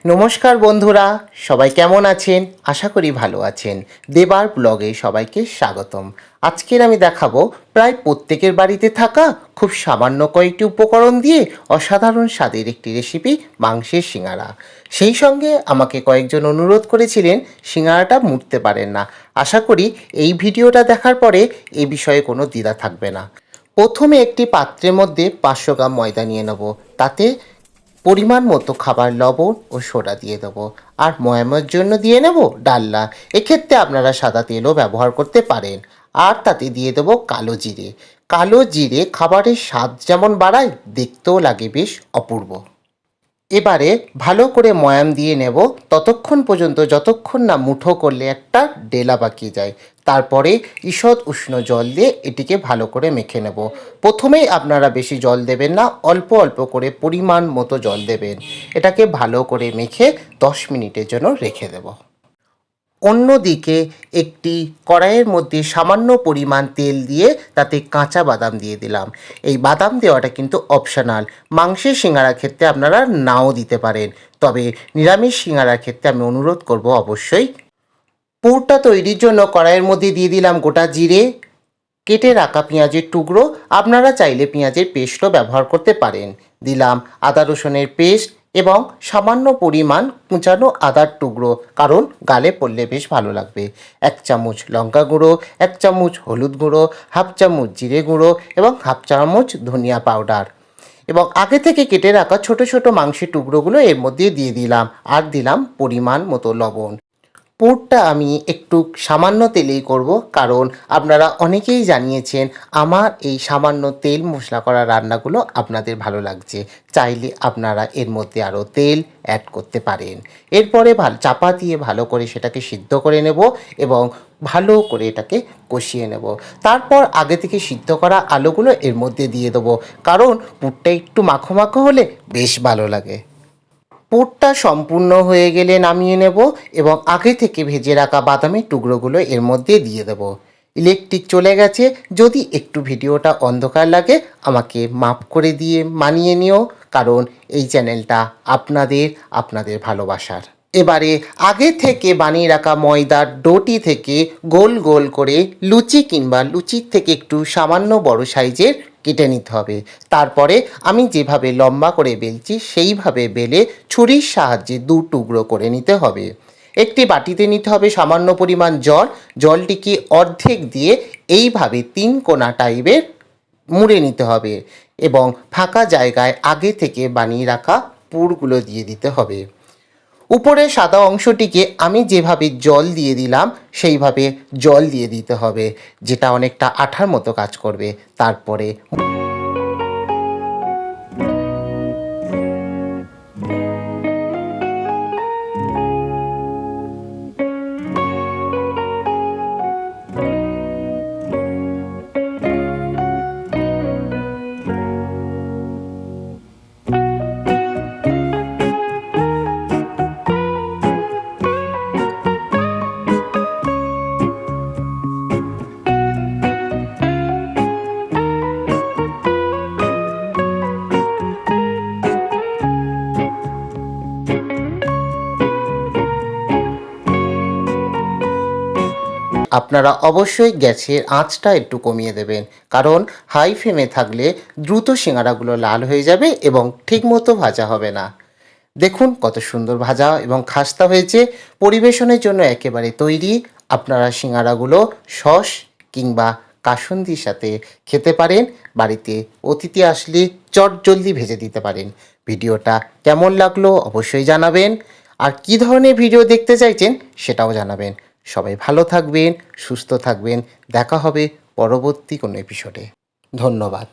নমস্কার বন্ধুরা, সবাই কেমন আছেন? আশা করি ভালো আছেন। দেবার ব্লগে সবাইকে স্বাগতম। আজকের আমি দেখাবো প্রায় প্রত্যেকের বাড়িতে থাকা খুব সামান্য কয়েকটি উপকরণ দিয়ে অসাধারণ স্বাদের একটি রেসিপি, মাংসের সিঙ্গারা। সেই সঙ্গে আমাকে কয়েকজন অনুরোধ করেছিলেন সিঙ্গারাটা মুড়তে পারেন না। আশা করি এই ভিডিওটা দেখার পরে এ বিষয়ে কোনো দ্বিধা থাকবে না। প্রথমে একটি পাত্রের মধ্যে 500 গ্রাম ময়দা নিয়ে নেব। তাতে পরিমাণ মতো খাবার লবণ ও সোডা দিয়ে দেবো। আর ময়ামের জন্য দিয়ে নেব ডালনা। এক্ষেত্রে আপনারা সাদা তেলও ব্যবহার করতে পারেন। আর তাতে দিয়ে দেবো কালো জিরে। কালো জিরে খাবারের স্বাদ যেমন বাড়ায়, দেখতেও লাগে বেশ অপূর্ব। এবারে ভালো করে ময়াম দিয়ে নেব ততক্ষণ পর্যন্ত যতক্ষণ না মুঠো করলে একটা ডেলা পাকিয়ে যায়। তারপরে ঈষৎ উষ্ণ জল দিয়ে এটিকে ভালো করে মেখে নেব। প্রথমেই আপনারা বেশি জল দেবেন না, অল্প অল্প করে পরিমাণ মতো জল দেবেন। এটাকে ভালো করে মেখে 10 মিনিটের জন্য রেখে দেব। অন্যদিকে একটি কড়াইয়ের মধ্যে সামান্য পরিমাণ তেল দিয়ে তাতে কাঁচা বাদাম দিয়ে দিলাম। এই বাদাম দেওয়াটা কিন্তু অপশনাল। মাংসের সিঙ্গারার ক্ষেত্রে আপনারা নাও দিতে পারেন, তবে নিরামিষ সিঙ্গারার ক্ষেত্রে আমি অনুরোধ করব অবশ্যই। পুরটা তৈরির জন্য কড়াইয়ের মধ্যে দিয়ে দিলাম গোটা জিরে, কেটে রাখা পেঁয়াজের টুকরো, আপনারা চাইলে পেঁয়াজের পেস্টও ব্যবহার করতে পারেন। দিলাম আদা রসুনের পেস্ট এবং সামান্য পরিমাণ কুচানো আদার টুকরো, কারণ গালে পড়লে বেশ ভালো লাগবে। 1 চামচ লঙ্কা গুঁড়ো, 1 চামচ হলুদ গুঁড়ো, হাফ চামচ জিরে গুঁড়ো এবং হাফ চামচ ধনিয়া পাউডার, এবং আগে থেকে কেটে রাখা ছোট ছোট মাংসের টুকরোগুলো এর মধ্যে দিয়ে দিলাম। আর দিলাম পরিমাণ মতো লবণ। পুরটা আমি একটু সামান্য তেলেই করব, কারণ আপনারা অনেকেই জানিয়েছেন আমার এই সামান্য তেল মশলা করা রান্নাগুলো আপনাদের ভালো লাগছে। চাইলে আপনারা এর মধ্যে আরও তেল অ্যাড করতে পারেন। এরপরে চাপা দিয়ে ভালো করে সেটাকে সিদ্ধ করে নেব এবং ভালো করে এটাকে কষিয়ে নেব। তারপর আগে থেকে সিদ্ধ করা আলুগুলো এর মধ্যে দিয়ে দেবো, কারণ পুরটা একটু মাখো মাখো হলে বেশ ভালো লাগে। পুরটা সম্পূর্ণ হয়ে গেলে নামিয়ে নেব এবং আগে থেকে ভেজে রাখা বাদামের টুকরোগুলো এর মধ্যে দিয়ে দেব। ইলেকট্রিক চলে গেছে, যদি একটু ভিডিওটা অন্ধকার লাগে আমাকে মাপ করে দিয়ে মানিয়ে নিও, কারণ এই চ্যানেলটা আপনাদের ভালোবাসার। এবারে আগে থেকে বানিয়ে রাখা ময়দার ডোটি থেকে গোল গোল করে লুচি কিংবা লুচির থেকে একটু সামান্য বড় সাইজের কেটে নিতে হবে। তারপরে আমি যেভাবে লম্বা করে বেলছি সেইভাবে বেলে ছুরির সাহায্যে 2 টুকরো করে নিতে হবে। একটি বাটিতে নিতে হবে সামান্য পরিমাণ জল। জলটিকে অর্ধেক দিয়ে এইভাবে 3 কোনা টাইপের মুড়ে নিতে হবে এবং ফাঁকা জায়গায় আগে থেকে বানিয়ে রাখা পুরগুলো দিয়ে দিতে হবে। উপরে সাদা অংশটিকে আমি যেভাবে জল দিয়ে দিলাম সেইভাবে জল দিয়ে দিতে হবে, যেটা অনেকটা আঠার মতো কাজ করবে। তারপরে আপনারা অবশ্যই গ্যাসের আঁচটা একটু কমিয়ে দেবেন, কারণ হাই ফ্লেমে থাকলে দ্রুত সিঙ্গারাগুলো লাল হয়ে যাবে এবং ঠিকমতো ভাজা হবে না। দেখুন কত সুন্দর ভাজা এবং খাস্তা হয়েছে। পরিবেশনের জন্য একেবারে তৈরি। আপনারা সিঙ্গারাগুলো সস কিংবা কাসুন্দির সাথে খেতে পারেন। বাড়িতে অতিথি আসলে চটজলদি ভেজে দিতে পারেন। ভিডিওটা কেমন লাগলো অবশ্যই জানাবেন, আর কী ধরনের ভিডিও দেখতে চাইছেন সেটাও জানাবেন। সবাই ভালো থাকবেন, সুস্থ থাকবেন। দেখা হবে পরবর্তী কোনো এপিসোডে। ধন্যবাদ।